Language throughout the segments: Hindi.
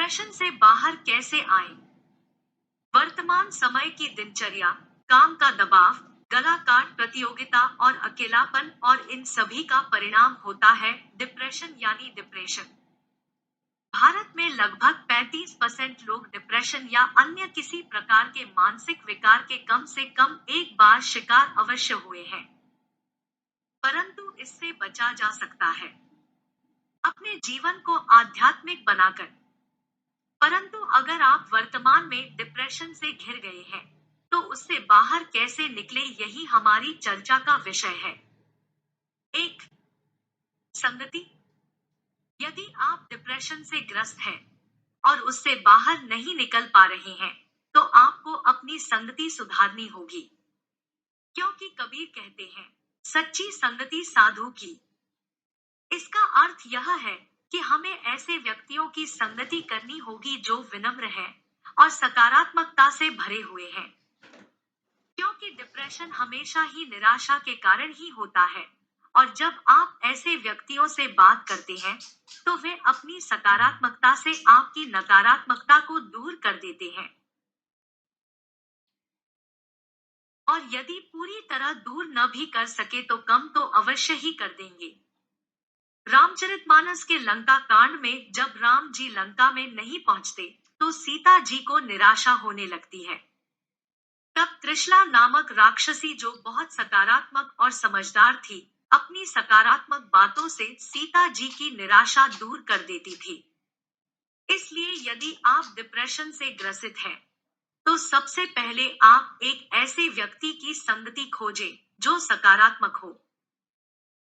डिप्रेशन से बाहर कैसे आएं? वर्तमान समय की दिनचर्या, काम का दबाव, गला काट प्रतियोगिता और अकेलापन और इन सभी का परिणाम होता है डिप्रेशन यानी डिप्रेशन। भारत में लगभग 35% लोग डिप्रेशन या अन्य किसी प्रकार के मानसिक विकार के कम से कम एक बार शिकार अवश्य हुए हैं। परंतु इससे बचा जा सकता है अपने जीवन को आध्यात्मिक बनाकर। परंतु अगर आप वर्तमान में डिप्रेशन से घिर गए हैं, तो उससे बाहर कैसे निकले यही हमारी चर्चा का विषय है। एक, संगति। यदि आप डिप्रेशन से ग्रस्त हैं और उससे बाहर नहीं निकल पा रहे हैं, तो आपको अपनी संगति सुधारनी होगी। क्योंकि कबीर कहते हैं, सच्ची संगति साधु की। इसका अर्थ यह है कि हमें ऐसे व्यक्तियों की संगति करनी होगी जो विनम्र हैं और सकारात्मकता से भरे हुए हैं। क्योंकि डिप्रेशन हमेशा ही निराशा के कारण ही होता है, और जब आप ऐसे व्यक्तियों से बात करते हैं, तो वे अपनी सकारात्मकता से आपकी नकारात्मकता को दूर कर देते हैं। और यदि पूरी तरह दूर न भी कर सके तो कम तो अवश्य ही कर देंगे। रामचरितमानस के लंका कांड में जब राम जी लंका में नहीं पहुंचते, तो सीता जी को निराशा होने लगती है। तब त्रिशला नामक राक्षसी, जो बहुत सकारात्मक और समझदार थी, अपनी सकारात्मक बातों से सीता जी की निराशा दूर कर देती थी। इसलिए यदि आप डिप्रेशन से ग्रसित हैं, तो सबसे पहले आप एक ऐसे व्यक्ति की संगति खोजें जो सकारात्मक हो।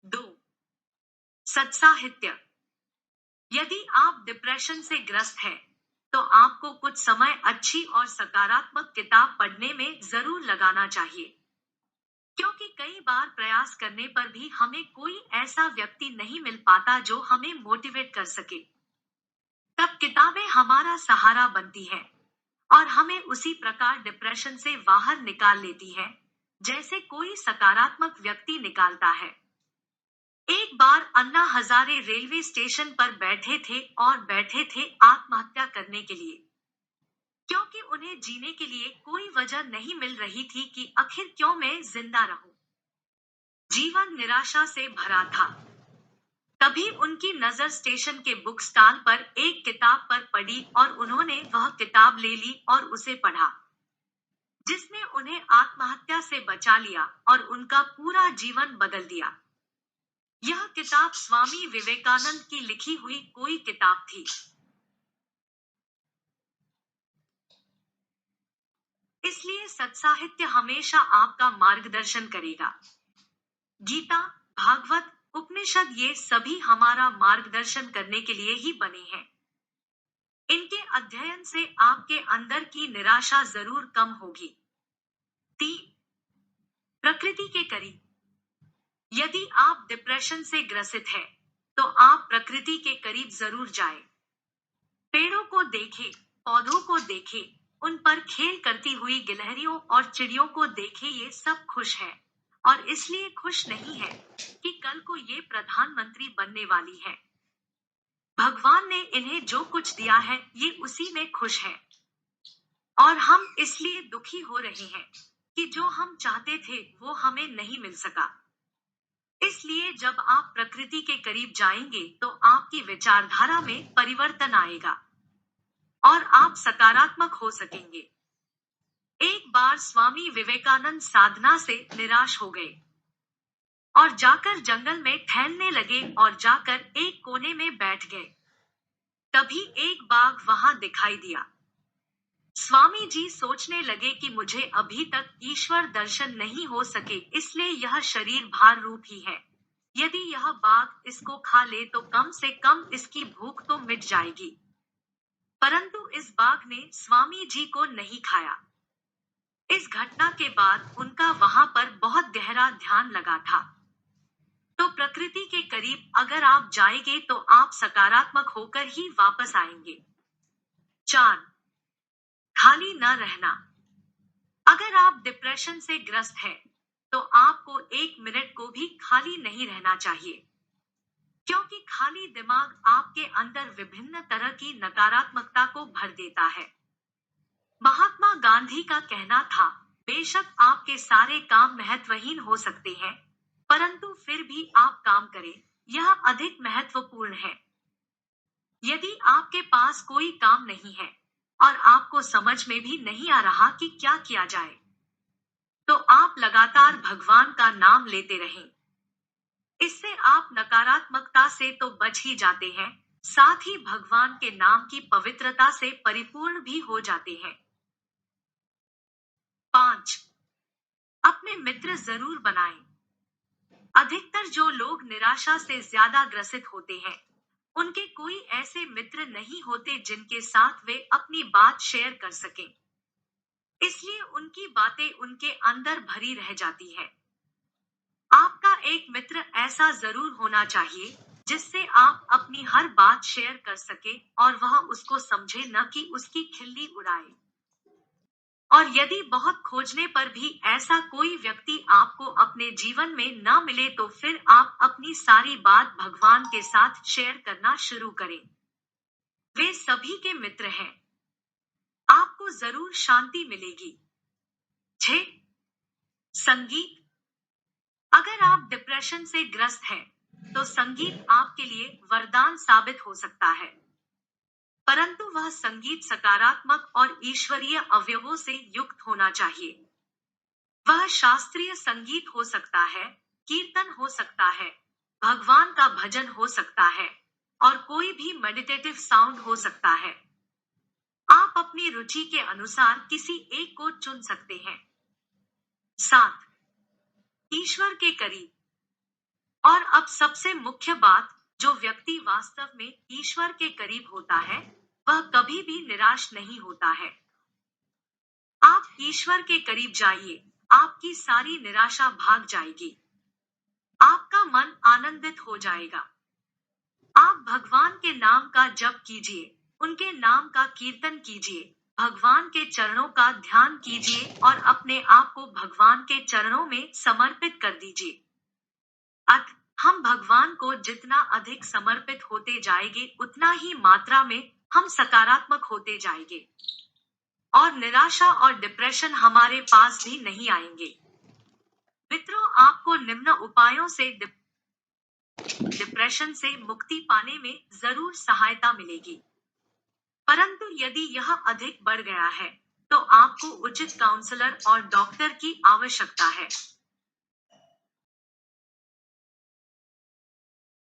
2, सत्साहित्य। यदि आप डिप्रेशन से ग्रस्त हैं, तो आपको कुछ समय अच्छी और सकारात्मक किताब पढ़ने में जरूर लगाना चाहिए। क्योंकि कई बार प्रयास करने पर भी हमें कोई ऐसा व्यक्ति नहीं मिल पाता जो हमें मोटिवेट कर सके। तब किताबें हमारा सहारा बनती हैं और हमें उसी प्रकार डिप्रेशन से बाहर निकाल लेती हैं, जैसे कोई सकारात्मक व्यक्ति निकालता है। एक बार अन्ना हजारे रेलवे स्टेशन पर बैठे थे आत्महत्या करने के लिए। क्योंकि उन्हें जीने के लिए कोई वजह नहीं मिल रही थी कि आखिर क्यों मैं जिंदा रहूं। जीवन निराशा से भरा था। तभी उनकी नजर स्टेशन के बुक स्टॉल पर एक किताब पर पड़ी और उन्होंने वह किताब ले ली और उसे पढ़ा, जिसने उन्हें आत्महत्या से बचा लिया और उनका पूरा जीवन बदल दिया। यह किताब स्वामी विवेकानंद की लिखी हुई कोई किताब थी। इसलिए सत्साहित्य हमेशा आपका मार्गदर्शन करेगा। गीता, भागवत, उपनिषद, ये सभी हमारा मार्गदर्शन करने के लिए ही बने हैं। इनके अध्ययन से आपके अंदर की निराशा जरूर कम होगी। 3, प्रकृति के करीब। यदि आप डिप्रेशन से ग्रसित हैं, तो आप प्रकृति के करीब जरूर जाएं। पेड़ों को देखें, पौधों को देखें, उन पर खेल करती हुई गिलहरियों और चिड़ियों को देखें। ये सब खुश हैं और इसलिए खुश नहीं है कि कल को ये प्रधानमंत्री बनने वाली है। भगवान ने इन्हें जो कुछ दिया है, ये उसी में खुश है। और हम इसलिए दुखी हो रहे हैं कि जो हम चाहते थे वो हमें नहीं मिल सका। इसलिए जब आप प्रकृति के करीब जाएंगे, तो आपकी विचारधारा में परिवर्तन आएगा और आप सकारात्मक हो सकेंगे। एक बार स्वामी विवेकानंद साधना से निराश हो गए और जाकर जंगल में टहलने लगे और जाकर एक कोने में बैठ गए। तभी एक बाघ वहां दिखाई दिया। स्वामी जी सोचने लगे कि मुझे अभी तक ईश्वर दर्शन नहीं हो सके, इसलिए यह शरीर भार रूप ही है। यदि यह बाघ इसको खा ले तो कम से कम इसकी भूख तो मिट जाएगी। परंतु इस बाघ ने स्वामी जी को नहीं खाया। इस घटना के बाद उनका वहां पर बहुत गहरा ध्यान लगा था। तो प्रकृति के करीब अगर आप जाएंगे तो आप सकारात्मक होकर ही वापस आएंगे। 4, खाली न रहना। अगर आप डिप्रेशन से ग्रस्त हैं, तो आपको एक मिनट को भी खाली नहीं रहना चाहिए। क्योंकि खाली दिमाग आपके अंदर विभिन्न तरह की नकारात्मकता को भर देता है। महात्मा गांधी का कहना था, बेशक आपके सारे काम महत्वहीन हो सकते हैं, परंतु फिर भी आप काम करें, यह अधिक महत्वपूर्ण है। यदि आपके पास कोई काम नहीं है और आपको समझ में भी नहीं आ रहा कि क्या किया जाए, तो आप लगातार भगवान का नाम लेते रहें। इससे आप नकारात्मकता से तो बच ही जाते हैं, साथ ही भगवान के नाम की पवित्रता से परिपूर्ण भी हो जाते हैं। 5. अपने मित्र जरूर बनाएं। अधिकतर जो लोग निराशा से ज्यादा ग्रसित होते हैं, उनके कोई ऐसे मित्र नहीं होते जिनके साथ वे अपनी बात शेयर कर सकें। इसलिए उनकी बातें उनके अंदर भरी रह जाती है। आपका एक मित्र ऐसा जरूर होना चाहिए जिससे आप अपनी हर बात शेयर कर सके और वह उसको समझे, न कि उसकी खिल्ली उड़ाए। और यदि बहुत खोजने पर भी ऐसा कोई व्यक्ति आपको अपने जीवन में न मिले, तो फिर आप अपनी सारी बात भगवान के साथ शेयर करना शुरू करें। वे सभी के मित्र हैं। आपको जरूर शांति मिलेगी। 6. संगीत। अगर आप डिप्रेशन से ग्रस्त हैं, तो संगीत आपके लिए वरदान साबित हो सकता है। परंतु वह संगीत सकारात्मक और ईश्वरीय अवयवों से युक्त होना चाहिए। वह शास्त्रीय संगीत हो सकता है, कीर्तन हो सकता है, भगवान का भजन हो सकता है, और कोई भी मेडिटेटिव साउंड हो सकता है। आप अपनी रुचि के अनुसार किसी एक को चुन सकते हैं। 7. ईश्वर के करीब। और अब सबसे मुख्य बात, जो व्यक्ति वास्तव में ईश्वर के करीब होता है, वह कभी भी निराश नहीं होता है। आप ईश्वर के करीब जाइए, आपकी सारी निराशा भाग जाएगी। आपका मन आनंदित हो जाएगा। आप भगवान के नाम का जप कीजिए, उनके नाम का कीर्तन कीजिए, भगवान के चरणों का ध्यान कीजिए और अपने आप को भगवान के चरणों में समर्पित कर दीजिए। हम भगवान को जितना अधिक समर्पित होते जाएंगे, उतना ही मात्रा में हम सकारात्मक होते जाएंगे और निराशा और डिप्रेशन हमारे पास भी नहीं आएंगे। मित्रों, आपको निम्न उपायों से डिप्रेशन से मुक्ति पाने में जरूर सहायता मिलेगी। परंतु यदि यह अधिक बढ़ गया है, तो आपको उचित काउंसलर और डॉक्टर की आवश्यकता है।